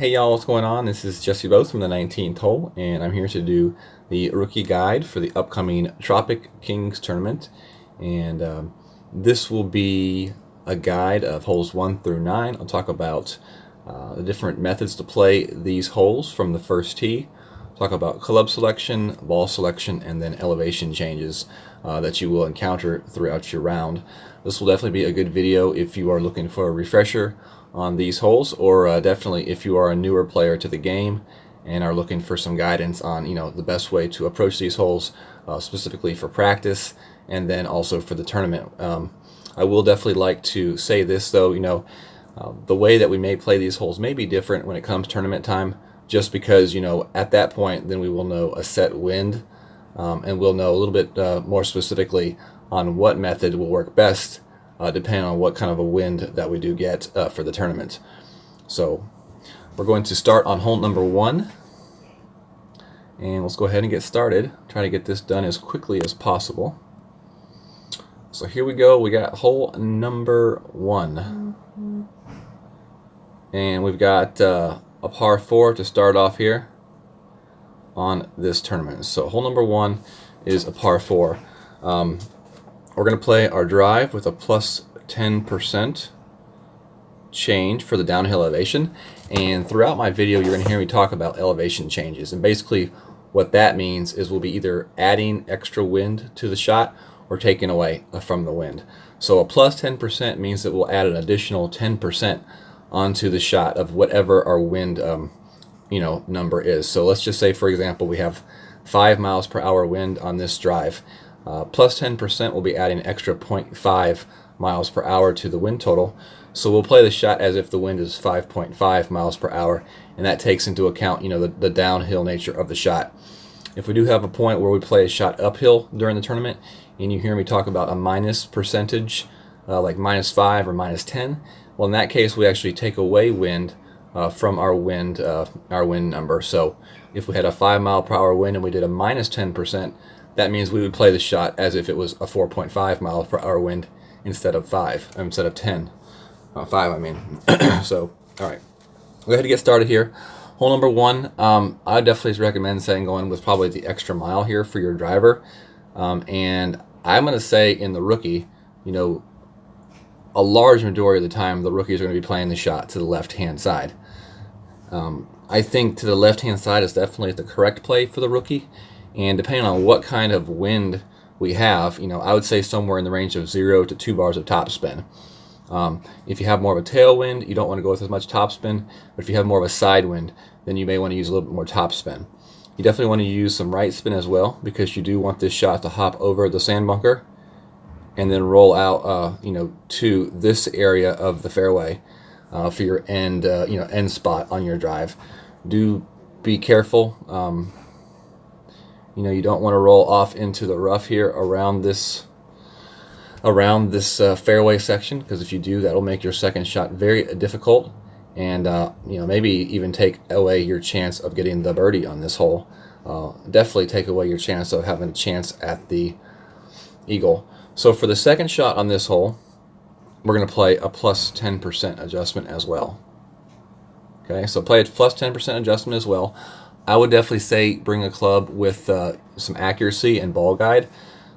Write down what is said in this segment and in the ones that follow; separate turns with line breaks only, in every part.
Hey y'all, what's going on? This is Jesse Rose from the 19th hole, and I'm here to do the rookie guide for the upcoming Tropic Kings tournament. And this will be a guide of holes 1 through 9. I'll talk about the different methods to play these holes from the first tee. Talk about club selection, ball selection, and then elevation changes that you will encounter throughout your round. This will definitely be a good video if you are looking for a refresher on these holes, or definitely if you are a newer player to the game and are looking for some guidance on the best way to approach these holes, specifically for practice and then also for the tournament. I will definitely like to say this though, the way that we may play these holes may be different when it comes tournament time, just because at that point then we will know a set wind, and we'll know a little bit more specifically on what method will work best depending on what kind of a wind that we do get for the tournament. So we're going to start on hole number 1, and let's go ahead and get started. Try to get this done as quickly as possible. So here we go. We got hole number 1, and we've got a par 4 to start off here on this tournament. So hole number 1 is a par 4. We're going to play our drive with a plus 10% change for the downhill elevation. And throughout my video, you're going to hear me talk about elevation changes. And basically what that means is we'll be either adding extra wind to the shot or taking away from the wind. So a plus 10% means that we'll add an additional 10% onto the shot of whatever our wind number is. So let's just say, for example, we have 5 miles per hour wind on this drive. Plus 10% will be adding extra 0.5 miles per hour to the wind total. So we'll play the shot as if the wind is 5.5 miles per hour, and that takes into account the downhill nature of the shot. If we do have a point where we play a shot uphill during the tournament and you hear me talk about a minus percentage, like -5 or -10, well, in that case we actually take away wind from our wind number. So if we had a 5 mile per hour wind and we did a -10%, that means we would play the shot as if it was a 4.5 miles per hour wind instead of 10. 5, I mean. So, all right. Go ahead and get started here. Hole number 1, I definitely recommend going with probably the extra mile here for your driver. And I'm going to say in the rookie, a large majority of the time the rookies are going to be playing the shot to the left-hand side. I think to the left-hand side is definitely the correct play for the rookie. And depending on what kind of wind we have, I would say somewhere in the range of 0 to 2 bars of topspin. If you have more of a tailwind, you don't want to go with as much topspin. But if you have more of a side wind, then you may want to use a little bit more topspin. You definitely want to use some right spin as well, because you do want this shot to hop over the sand bunker and then roll out, to this area of the fairway for your end spot on your drive. Do be careful. You don't want to roll off into the rough here around this fairway section, because if you do, that'll make your second shot very difficult, and maybe even take away your chance of getting the birdie on this hole. Definitely take away your chance of having a chance at the eagle. So for the second shot on this hole, we're going to play a plus 10% adjustment as well. Okay, so play a plus 10% adjustment as well. I would definitely say bring a club with some accuracy and ball guide.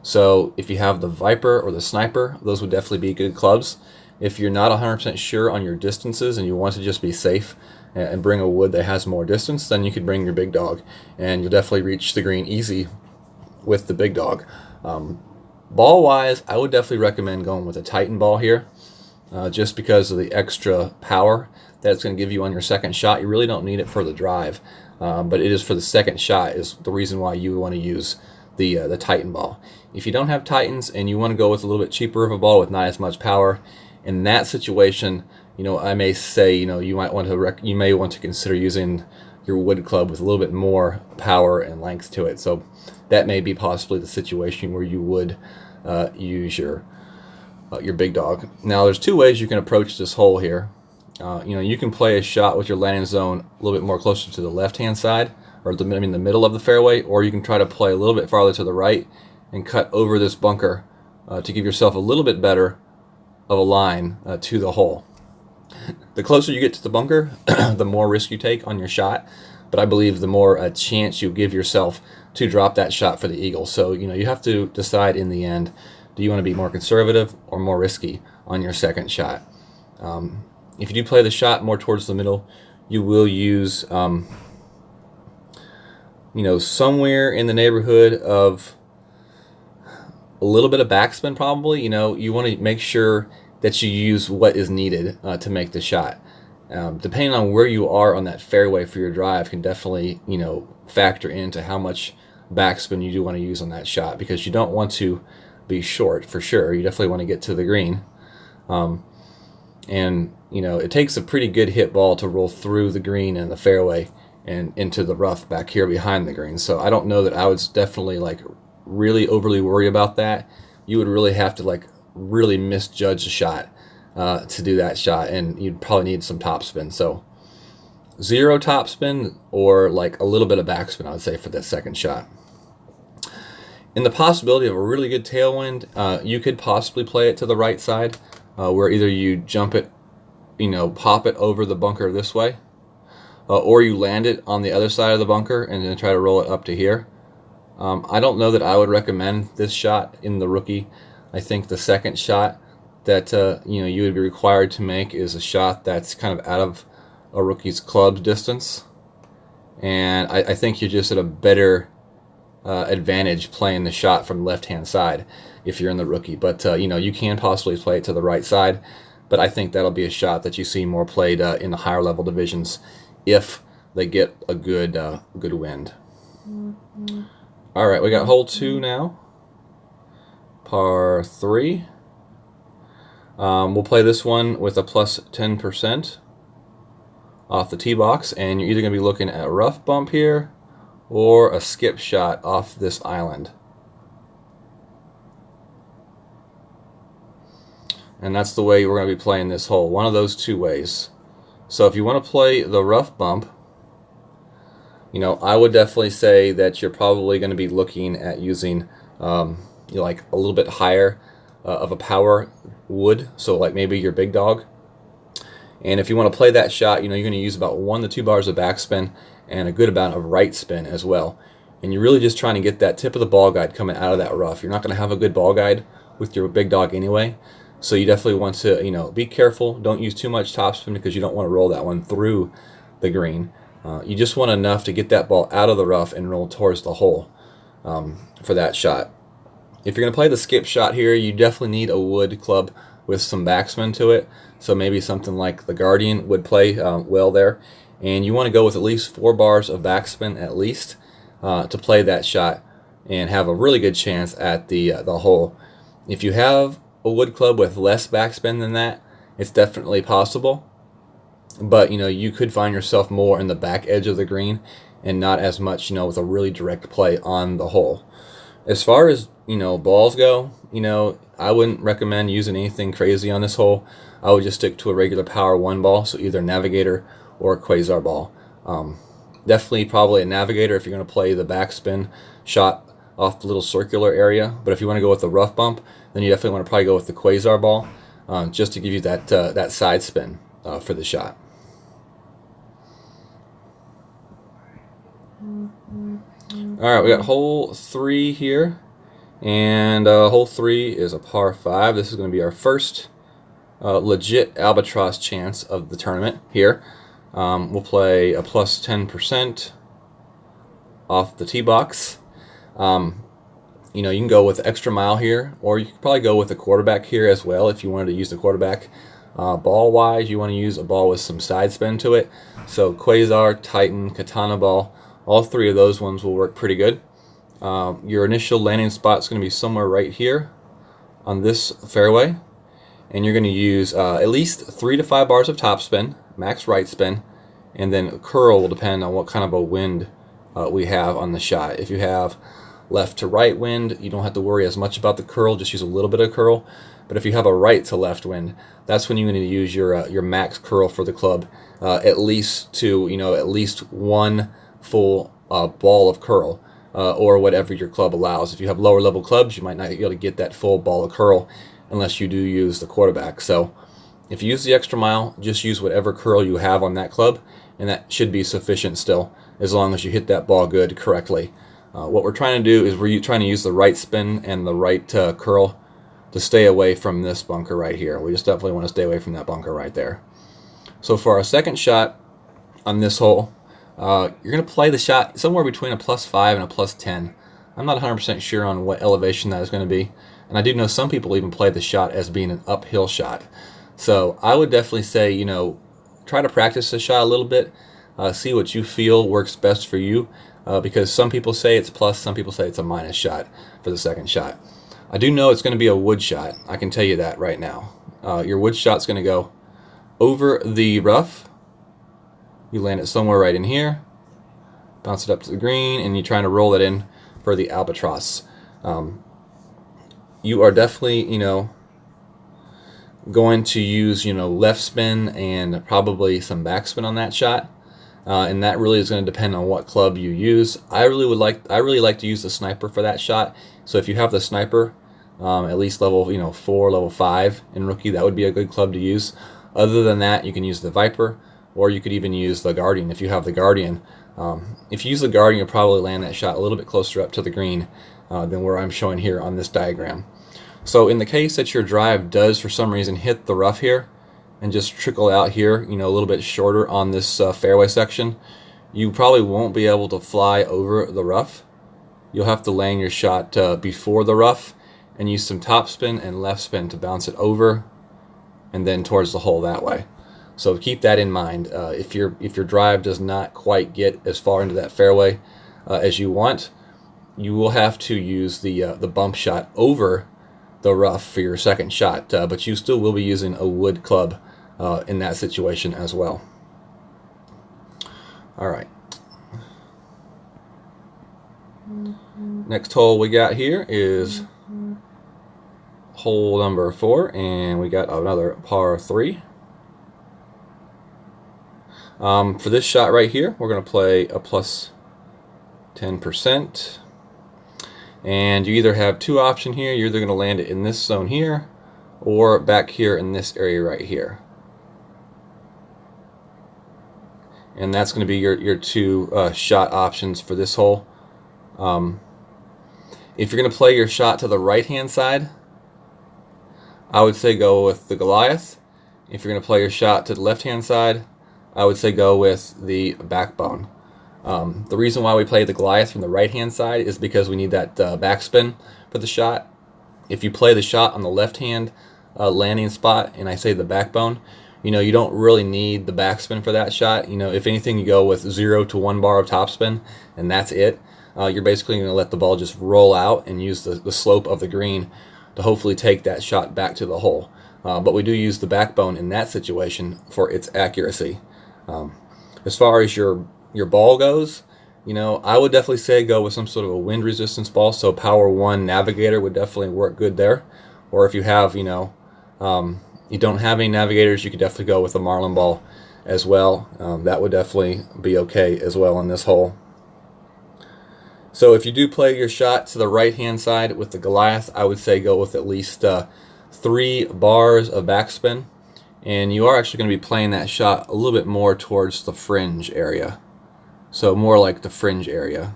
So if you have the Viper or the Sniper, those would definitely be good clubs. If you're not 100% sure on your distances and you want to just be safe and bring a wood that has more distance, then you could bring your big dog, and you'll definitely reach the green easy with the big dog. Ball-wise, I would definitely recommend going with a Titan ball here, just because of the extra power that it's going to give you on your second shot. You really don't need it for the drive. But it is for the second shot is the reason why you want to use the Titan ball. If you don't have Titans and you want to go with a little bit cheaper of a ball with not as much power, in that situation, I may say you may want to consider using your wood club with a little bit more power and length to it. So that may be possibly the situation where you would use your big dog. Now there's 2 ways you can approach this hole here. You can play a shot with your landing zone a little bit more closer to the left-hand side, or the middle of the fairway, or you can try to play a little bit farther to the right and cut over this bunker to give yourself a little bit better of a line to the hole. The closer you get to the bunker, the more risk you take on your shot, but I believe the more a chance you give yourself to drop that shot for the eagle. So, you have to decide in the end, do you want to be more conservative or more risky on your second shot? If you do play the shot more towards the middle, you will use, somewhere in the neighborhood of a little bit of backspin probably. You want to make sure that you use what is needed to make the shot. Depending on where you are on that fairway for your drive can definitely, factor into how much backspin you do want to use on that shot, because you don't want to be short for sure. You definitely want to get to the green. And it takes a pretty good hit ball to roll through the green and the fairway and into the rough back here behind the green. So I don't know that I would definitely really overly worry about that. You would really have to really misjudge the shot to do that shot, and you'd probably need some topspin. So 0 topspin or a little bit of backspin, I would say, for that second shot. In the possibility of a really good tailwind, you could possibly play it to the right side, where either you jump it, pop it over the bunker this way, or you land it on the other side of the bunker and then try to roll it up to here. I don't know that I would recommend this shot in the rookie. I think the second shot that you would be required to make is a shot that's kind of out of a rookie's club distance, and I think you're just at a better advantage playing the shot from the left-hand side if you're in the rookie. But you can possibly play it to the right side, but I think that'll be a shot that you see more played in the higher level divisions if they get a good wind. All right, we got hole 2 now, par 3. We'll play this one with a plus 10% off the tee box, and you're either going to be looking at a rough bump here or a skip shot off this island. And that's the way we're going to be playing this hole, one of those two ways. So if you want to play the rough bump, I would definitely say that you're probably going to be looking at using a little bit higher of a power wood, so maybe your big dog. And if you want to play that shot, you're going to use about 1 to 2 bars of backspin and a good amount of right spin as well. And you're really just trying to get that tip of the ball guide coming out of that rough. You're not going to have a good ball guide with your big dog anyway, so you definitely want to be careful. Don't use too much topspin because you don't want to roll that one through the green. You just want enough to get that ball out of the rough and roll towards the hole for that shot. If you're going to play the skip shot here, you definitely need a wood club with some backspin to it. So maybe something like the Guardian would play well there. And you want to go with at least 4 bars of backspin at least to play that shot and have a really good chance at the hole. If you have a wood club with less backspin than that, it's definitely possible. But you could find yourself more in the back edge of the green and not as much with a really direct play on the hole. As far as balls go, I wouldn't recommend using anything crazy on this hole. I would just stick to a regular power 1 ball, so either Navigator or a Quasar ball. Definitely probably a Navigator if you're going to play the backspin shot off the little circular area. But if you want to go with the rough bump, then you definitely want to probably go with the Quasar ball, just to give you that side spin for the shot. All right, we got hole 3 here, and hole 3 is a par 5. This is going to be our first legit albatross chance of the tournament here. We'll play a plus 10% off the tee box. You can go with extra mile here, or you could probably go with a quarterback here as well if you wanted to use the quarterback. Ball wise, you want to use a ball with some side spin to it. So Quasar, Titan, Katana ball, all 3 of those ones will work pretty good. Your initial landing spot is going to be somewhere right here on this fairway, and you're going to use at least 3 to 5 bars of topspin, max right spin, and then curl will depend on what kind of a wind we have on the shot. If you have left to right wind, you don't have to worry as much about the curl, just use a little bit of curl. But if you have a right to left wind, that's when you need to use your max curl for the club, at least to at least 1 full ball of curl, or whatever your club allows. If you have lower level clubs, you might not be able to get that full ball of curl unless you do use the quarterback. So If you use the extra mile, just use whatever curl you have on that club, and that should be sufficient still, as long as you hit that ball good correctly. What we're trying to do is we're trying to use the right spin and the right curl to stay away from this bunker right here. We just definitely want to stay away from that bunker right there. So for our second shot on this hole, you're going to play the shot somewhere between a +5 and a +10. I'm not 100% sure on what elevation that is going to be, and I do know some people even play the shot as being an uphill shot. So I would definitely say, you know, try to practice the shot a little bit, see what you feel works best for you, because some people say it's plus, some people say it's a minus shot for the second shot. I do know it's going to be a wood shot. I can tell you that right now. Your wood shot's going to go over the rough. You land it somewhere right in here, bounce it up to the green, and you're trying to roll it in for the albatross. You are definitely, you know, going to use, you know, left spin and probably some backspin on that shot. And that really is going to depend on what club you use. I really like to use the sniper for that shot. So if you have the sniper, at least level 4, level 5 in rookie, that would be a good club to use. Other than that, you can use the Viper, or you could even use the Guardian if you have the Guardian. If you use the Guardian, you'll probably land that shot a little bit closer up to the green than where I'm showing here on this diagram. So in the case that your drive does for some reason hit the rough here and just trickle out here, you know, a little bit shorter on this fairway section, you probably won't be able to fly over the rough. You'll have to land your shot before the rough and use some topspin and left spin to bounce it over and then towards the hole that way. So keep that in mind. If your drive does not quite get as far into that fairway as you want, you will have to use the bump shot over the rough for your second shot, but you still will be using a wood club in that situation as well. All right. Next hole we got here is hole number 4, and we got another par 3. For this shot right here, we're going to play a plus 10%. And you either have two options here. You're either going to land it in this zone here or back here in this area right here. And that's going to be your two shot options for this hole. If you're going to play your shot to the right-hand side, I would say go with the Goliath. If you're going to play your shot to the left-hand side, I would say go with the backbone. The reason why we play the Goliath from the right-hand side is because we need that backspin for the shot. If you play the shot on the left-hand landing spot, and I say the backbone, you know, you don't really need the backspin for that shot. You know, if anything, you go with 0 to 1 bar of topspin, and that's it. You're basically going to let the ball just roll out and use the slope of the green to hopefully take that shot back to the hole. But we do use the backbone in that situation for its accuracy. As far as your ball goes, you know, I would definitely say go with some sort of a wind resistance ball. So Power 1 Navigator would definitely work good there. Or if you have, you know, you don't have any navigators, you could definitely go with a Marlin ball as well. That would definitely be okay as well in this hole. So if you do play your shot to the right-hand side with the Goliath, I would say go with at least 3 bars of backspin. And you are actually going to be playing that shot a little bit more towards the fringe area. So more like the fringe area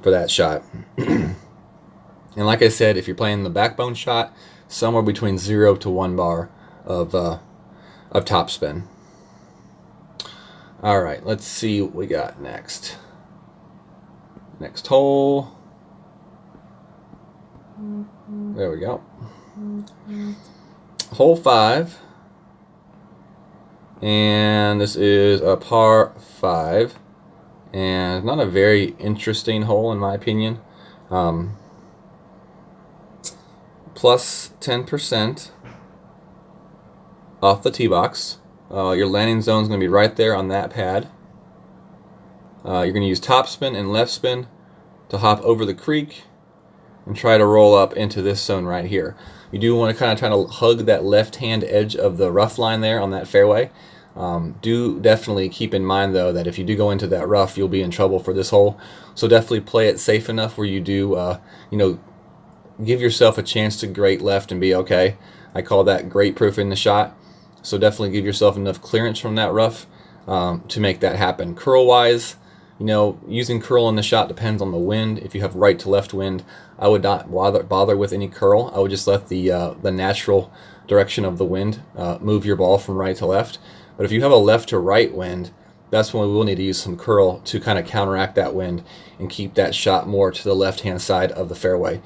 for that shot. And like I said, if you're playing the backbone shot, somewhere between 0 to 1 bar of topspin. All right, let's see what we got next. Next hole. There we go. Hole 5. And this is a par 5. And not a very interesting hole in my opinion. Plus 10% off the tee box. Your landing zone is going to be right there on that pad. You're going to use topspin and left spin to hop over the creek and try to roll up into this zone right here. You do want to kind of try to hug that left-hand edge of the rough line there on that fairway. Do definitely keep in mind, though, that if you do go into that rough, you'll be in trouble for this hole. So definitely play it safe enough where you do, you know, give yourself a chance to grate left and be okay. I call that grate proofing the shot. So definitely give yourself enough clearance from that rough to make that happen. Curl wise, using curl in the shot depends on the wind. If you have right to left wind, I would not bother with any curl. I would just let the natural direction of the wind move your ball from right to left. But if you have a left to right wind, that's when we will need to use some curl to kind of counteract that wind and keep that shot more to the left-hand side of the fairway.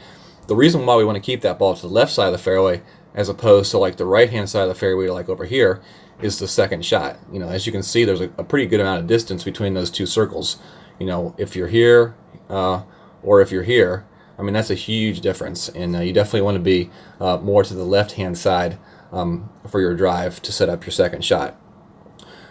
The reason why we want to keep that ball to the left side of the fairway as opposed to like the right-hand side of the fairway, like over here, is the second shot. As you can see, there's a pretty good amount of distance between those two circles. If you're here or if you're here, I mean, that's a huge difference, and you definitely want to be more to the left-hand side for your drive to set up your second shot.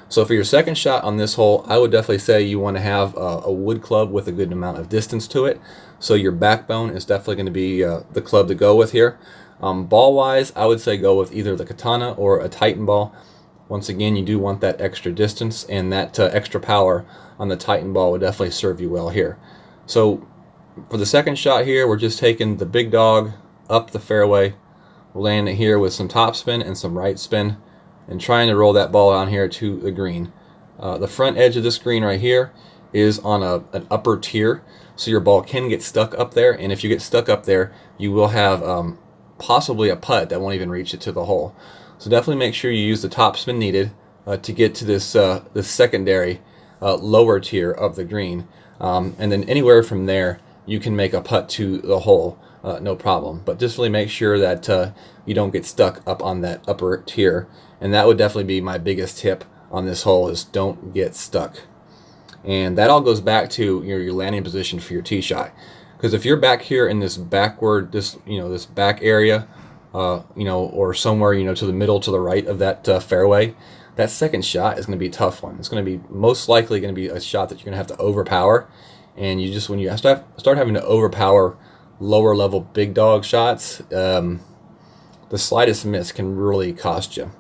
So for your second shot on this hole, I would definitely say you want to have a wood club with a good amount of distance to it. So your backbone is definitely going to be the club to go with here. Ball-wise, I would say go with either the Katana or a Titan ball. Once again, you do want that extra distance, and that extra power on the Titan ball would definitely serve you well here. So for the second shot here, we're just taking the big dog up the fairway, landing it here with some topspin and some right spin, and trying to roll that ball down here to the green. The front edge of this green right here is on an upper tier, so your ball can get stuck up there, and if you get stuck up there, you will have possibly a putt that won't even reach it to the hole. So definitely make sure you use the topspin needed to get to this secondary lower tier of the green, and then anywhere from there you can make a putt to the hole, no problem. But just really make sure that you don't get stuck up on that upper tier, and that would definitely be my biggest tip on this hole, is don't get stuck. And that all goes back to your landing position for your tee shot, because if you're back here in this backward, this back area, or somewhere to the middle to the right of that fairway, that second shot is going to be a tough one. It's going to be most likely going to be a shot that you're going to have to overpower, and when you start having to overpower lower level big dog shots, the slightest miss can really cost you.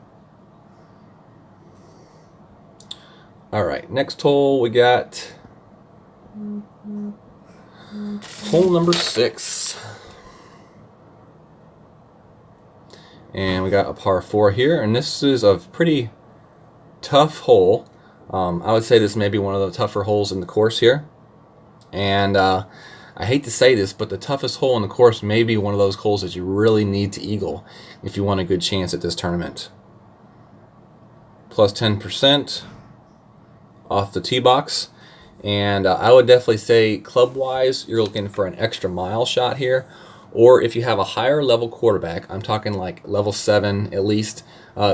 All right, next hole we got hole number 6. And we got a par 4 here, and this is a pretty tough hole. I would say this may be one of the tougher holes in the course here. And I hate to say this, but the toughest hole in the course may be one of those holes that you really need to eagle if you want a good chance at this tournament. Plus 10% off the tee box. And I would definitely say club-wise, you're looking for an extra mile shot here. Or if you have a higher level quarterback, I'm talking like level 7 at least,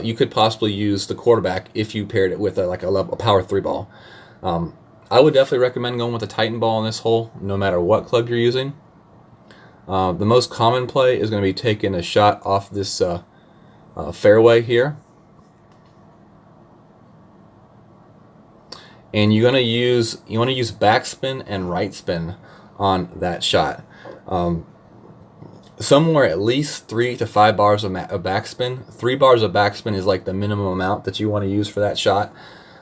you could possibly use the quarterback if you paired it with a power 3 ball. I would definitely recommend going with a Titan ball on this hole, no matter what club you're using. The most common play is going to be taking a shot off this fairway here. And you want to use backspin and right spin on that shot. Somewhere at least 3 to 5 bars of backspin. 3 bars of backspin is like the minimum amount that you want to use for that shot.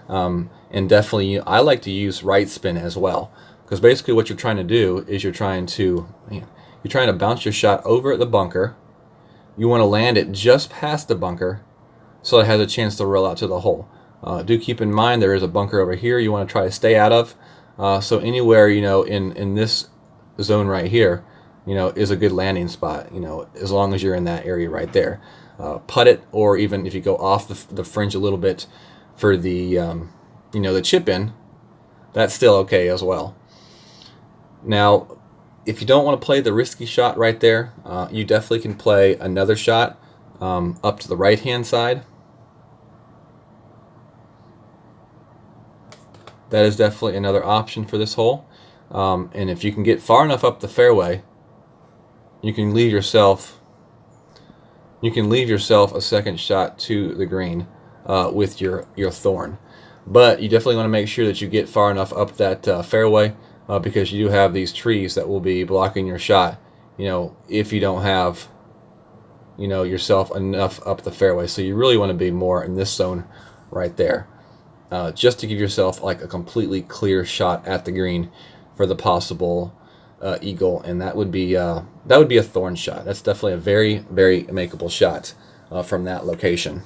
And definitely, I like to use right spin as well, because basically what you're trying to do is you're trying to bounce your shot over the bunker. You want to land it just past the bunker, so it has a chance to roll out to the hole. Do keep in mind there is a bunker over here you want to try to stay out of. So anywhere in this zone right here, is a good landing spot. As long as you're in that area right there, putt it, or even if you go off the fringe a little bit for the the chip in, that's still okay as well. Now, if you don't want to play the risky shot right there, you definitely can play another shot up to the right hand side. That is definitely another option for this hole. And if you can get far enough up the fairway, you can leave yourself a second shot to the green with your thorn. But you definitely want to make sure that you get far enough up that fairway, because you do have these trees that will be blocking your shot, if you don't have yourself enough up the fairway. So you really want to be more in this zone right there, just to give yourself like a completely clear shot at the green for the possible eagle, and that would be a thorn shot. That's definitely a very, very makeable shot from that location.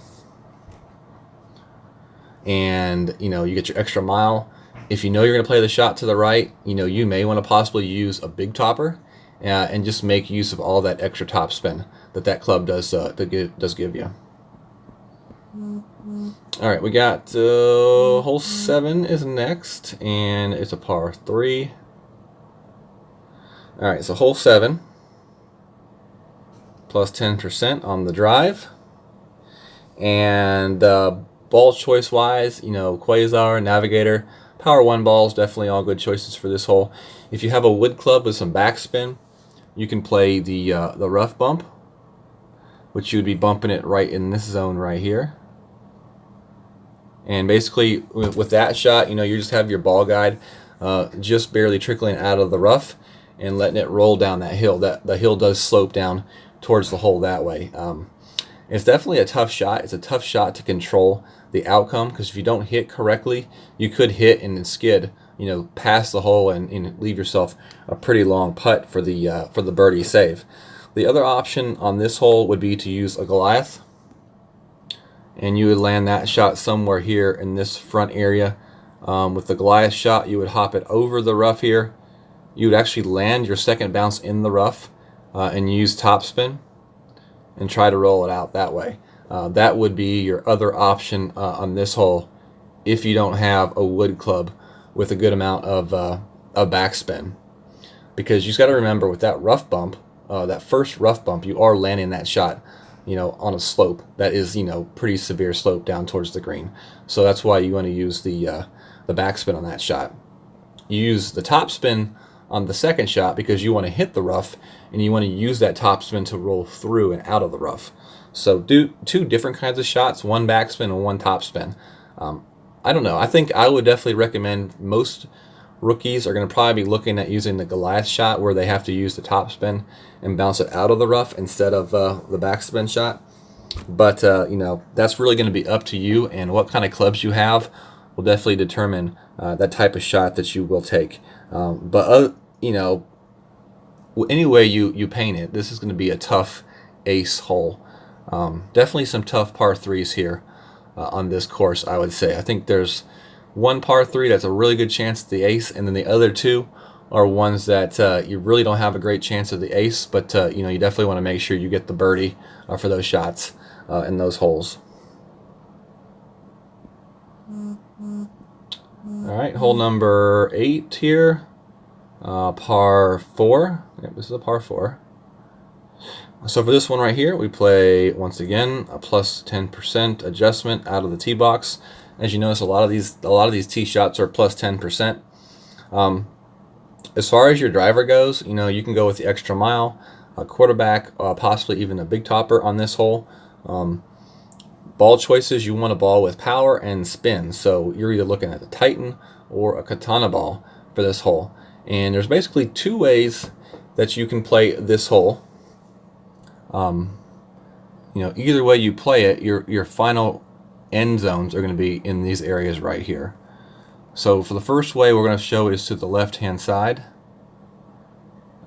And you get your extra mile. If you know you're going to play the shot to the right, you may want to possibly use a big topper and just make use of all that extra top spin that club does give you. All right, we got hole 7 is next, and it's a par 3. All right, so hole 7, plus 10% on the drive, and ball choice wise, Quasar, Navigator, Power 1 balls, definitely all good choices for this hole. If you have a wood club with some backspin, you can play the rough bump, which you would be bumping it right in this zone right here. And basically, with that shot, you just have your ball guide just barely trickling out of the rough and letting it roll down that hill. The hill does slope down towards the hole that way. It's definitely a tough shot. It's a tough shot to control the outcome, because if you don't hit correctly, you could hit and then skid, past the hole and leave yourself a pretty long putt for the birdie save. The other option on this hole would be to use a Goliath, and you would land that shot somewhere here in this front area. With the Goliath shot, you would hop it over the rough here. You would actually land your second bounce in the rough and use topspin and try to roll it out that way. That would be your other option on this hole if you don't have a wood club with a good amount of backspin. Because you just got to remember, with that rough bump, that first rough bump, you are landing that shot on a slope that is pretty severe slope down towards the green. So that's why you want to use the backspin on that shot. You use the topspin on the second shot because you want to hit the rough and you want to use that topspin to roll through and out of the rough. So do 2 different kinds of shots, 1 backspin and 1 topspin. I don't know. I think I would definitely recommend most rookies are going to probably be looking at using the Goliath shot, where they have to use the topspin and bounce it out of the rough instead of the backspin shot. But that's really going to be up to you, and what kind of clubs you have will definitely determine that type of shot that you will take. But any way you paint it, this is going to be a tough ace hole. Definitely some tough par 3s here on this course, I would say. I think there's 1 par 3 that's a really good chance at the ace, and then the other 2 are ones that you really don't have a great chance of the ace, but you definitely want to make sure you get the birdie for those shots in those holes. All right, hole number 8 here, par 4. Yep, this is a par 4. So for this one right here, we play, once again, a plus 10% adjustment out of the tee box. As you notice, a lot of these tee shots are plus 10%. As far as your driver goes, you can go with the extra mile, a quarterback, possibly even a big topper on this hole. Ball choices, you want a ball with power and spin. So you're either looking at the Titan or a Katana ball for this hole. And there's basically 2 ways that you can play this hole. Either way you play it, your final end zones are going to be in these areas right here. So for the first way we're going to show is to the left hand side.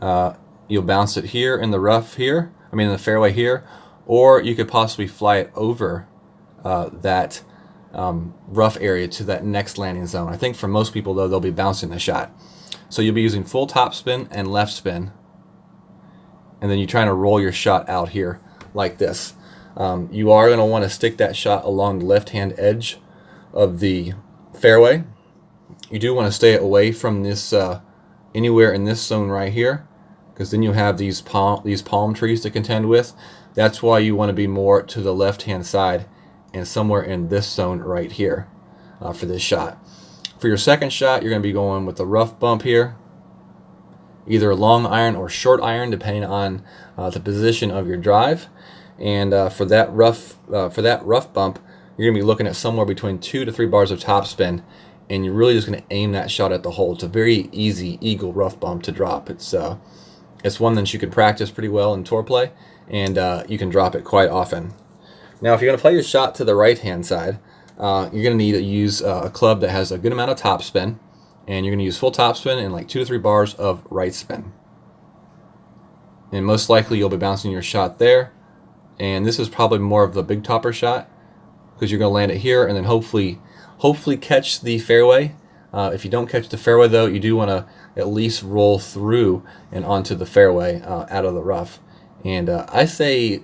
You'll bounce it here in the rough here, in the fairway here, or you could possibly fly it over that rough area to that next landing zone. I think for most people though, they'll be bouncing the shot. So you'll be using full top spin and left spin, and then you're trying to roll your shot out here like this. You are going to want to stick that shot along the left-hand edge of the fairway. You do want to stay away from this anywhere in this zone right here, because then you have these palm trees to contend with. That's why you want to be more to the left-hand side and somewhere in this zone right here for this shot. For your second shot, you're going to be going with the rough bump here, either long iron or short iron, depending on the position of your drive. And for that rough bump, you're going to be looking at somewhere between 2 to 3 bars of topspin, and you're really just going to aim that shot at the hole. It's a very easy eagle rough bump to drop. It's one that you can practice pretty well in tour play, and you can drop it quite often. Now, if you're going to play your shot to the right-hand side, you're going to need to use a club that has a good amount of topspin, and you're going to use full topspin and like 2 to 3 bars of right spin. And most likely you'll be bouncing your shot there, and this is probably more of the big topper shot because you're going to land it here and then hopefully catch the fairway. If you don't catch the fairway though, you do want to at least roll through and onto the fairway out of the rough. And I say,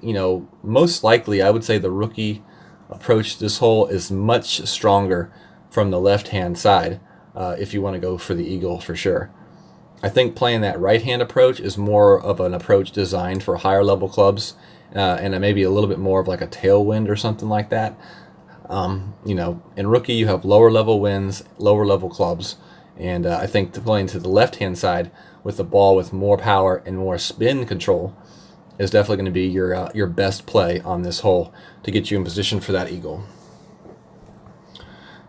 most likely I would say the rookie approach to this hole is much stronger from the left-hand side if you want to go for the eagle for sure. I think playing that right-hand approach is more of an approach designed for higher level clubs and maybe a little bit more of like a tailwind or something like that. In rookie you have lower level winds, lower level clubs, and I think playing to the left-hand side with the ball with more power and more spin control is definitely going to be your best play on this hole to get you in position for that eagle.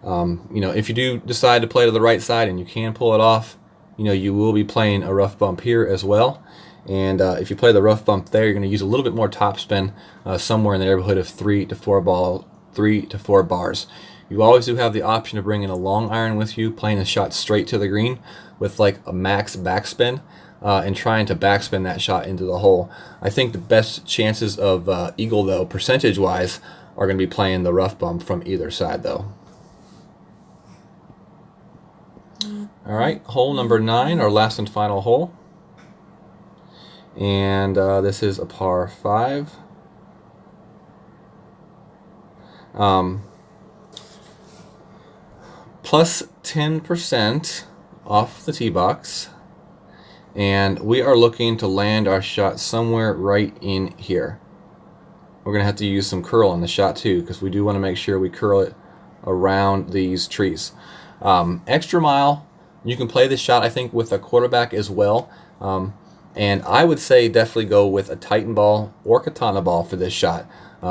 If you do decide to play to the right side and you can pull it off, you will be playing a rough bump here as well. And if you play the rough bump there, you're going to use a little bit more topspin, somewhere in the neighborhood of 3 to 4 bars. You always do have the option of bringing a long iron with you, playing a shot straight to the green with like a max backspin, and trying to backspin that shot into the hole. I think the best chances of eagle though, percentage-wise, are going to be playing the rough bump from either side though. All right, hole number 9, our last and final hole. And this is a par 5. Plus 10% off the tee box. And we are looking to land our shot somewhere right in here. We're going to have to use some curl on the shot too, because we do want to make sure we curl it around these trees. Extra mile, you can play this shot I think with a quarterback as well, and I would say definitely go with a Titan ball or Katana ball for this shot,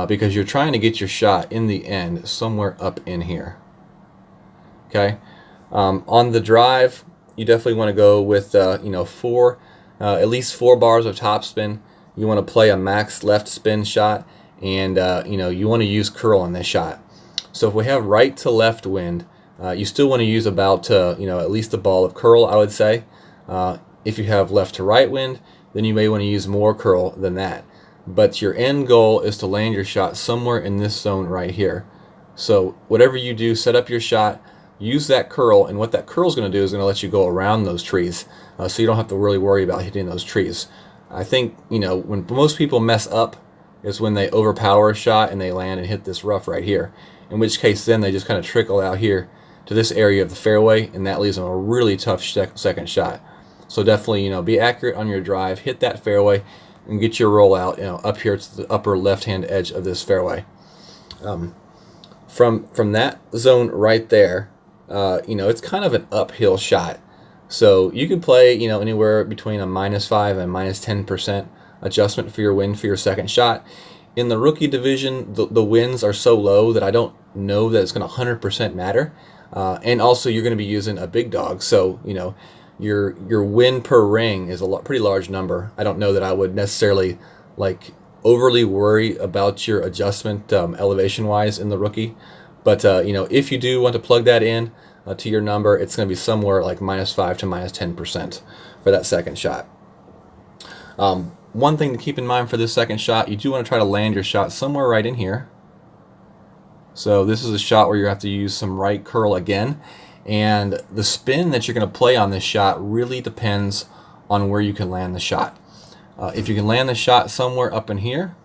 because you're trying to get your shot in the end somewhere up in here. Okay, on the drive you definitely want to go with at least 4 bars of topspin. You want to play a max left spin shot, and you want to use curl on this shot. So if we have right to left wind, you still want to use about at least a ball of curl, I would say. If you have left to right wind, then you may want to use more curl than that. But your end goal is to land your shot somewhere in this zone right here. So whatever you do, set up your shot, use that curl, and what that curl is going to do is going to let you go around those trees, so you don't have to really worry about hitting those trees. I think when most people mess up is when they overpower a shot and they land and hit this rough right here, in which case then they just kind of trickle out here to this area of the fairway, and that leaves them a really tough second shot. So definitely be accurate on your drive, hit that fairway, and get your roll out up here to the upper left hand edge of this fairway. From that zone right there, it's kind of an uphill shot, so you can play anywhere between a -5 and -10% adjustment for your wind for your second shot. In the rookie division, the winds are so low that I don't know that it's going to 100% matter, and also you're going to be using a big dog, so your win per ring is a pretty large number. I don't know that I would necessarily overly worry about your adjustment elevation wise in the rookie, but if you do want to plug that in to your number, it's going to be somewhere like -5 to -10% for that second shot. One thing to keep in mind for this second shot, you do want to try to land your shot somewhere right in here. So this is a shot where you have to use some right curl again, and the spin that you're going to play on this shot really depends on where you can land the shot. If you can land the shot somewhere up in here,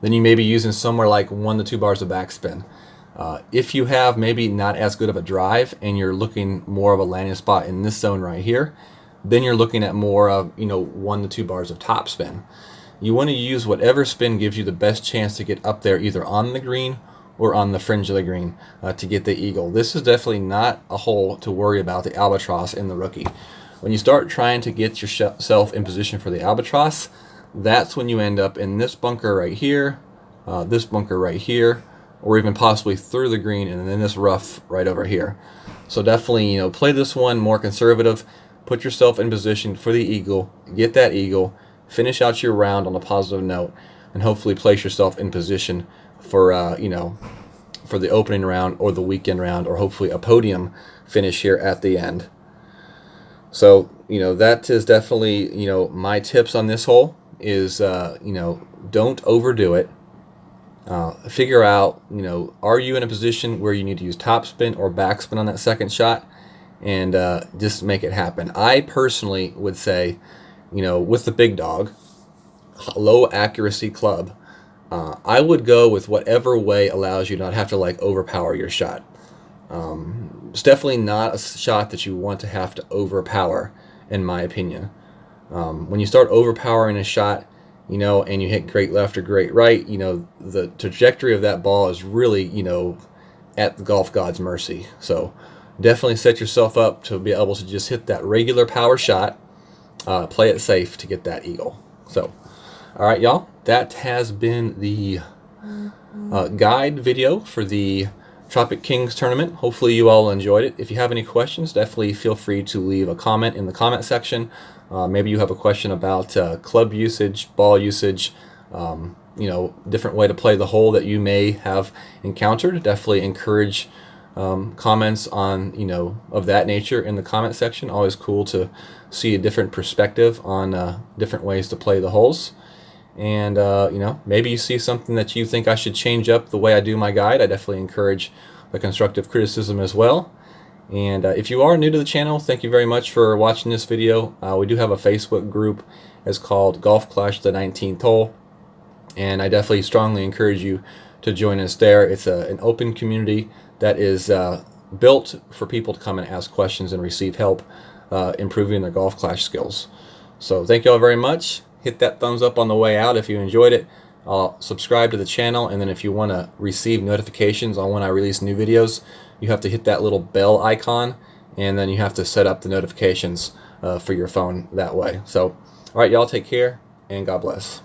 then you may be using somewhere like 1 to 2 bars of backspin. If you have maybe not as good of a drive and you're looking more of a landing spot in this zone right here, then you're looking at more of 1 to 2 bars of topspin. You want to use whatever spin gives you the best chance to get up there, either on the green or on the fringe of the green, to get the eagle. This is definitely not a hole to worry about the albatross in the rookie. When you start trying to get yourself in position for the albatross, that's when you end up in this bunker right here, this bunker right here, or even possibly through the green and then this rough right over here. So definitely play this one more conservative, put yourself in position for the eagle, get that eagle, finish out your round on a positive note, and hopefully place yourself in position for for the opening round or the weekend round, or hopefully a podium finish here at the end. So that is definitely my tips on this hole is don't overdo it. Figure out, are you in a position where you need to use topspin or backspin on that second shot, and just make it happen. I personally would say, with the big dog, low accuracy club, I would go with whatever way allows you not have to like overpower your shot. It's definitely not a shot that you want to have to overpower, in my opinion. When you start overpowering a shot, and you hit great left or great right, the trajectory of that ball is really, at the golf god's mercy. So definitely set yourself up to be able to just hit that regular power shot, play it safe to get that eagle. So, all right, y'all, that has been the guide video for the Tropic Kings tournament. Hopefully you all enjoyed it. If you have any questions, definitely feel free to leave a comment in the comment section. Maybe you have a question about club usage, ball usage, different way to play the hole that you may have encountered. Definitely encourage comments on, of that nature in the comment section. Always cool to see a different perspective on different ways to play the holes. And, maybe you see something that you think I should change up the way I do my guide. I definitely encourage the constructive criticism as well. And if you are new to the channel, thank you very much for watching this video. We do have a Facebook group. It's called Golf Clash the 19th Hole. And I definitely strongly encourage you to join us there. It's an open community that is built for people to come and ask questions and receive help improving their golf clash skills. So thank you all very much. Hit that thumbs up on the way out if you enjoyed it. Subscribe to the channel, and then if you want to receive notifications on when I release new videos, you have to hit that little bell icon, and then you have to set up the notifications for your phone that way. So, all right, y'all, take care, and God bless.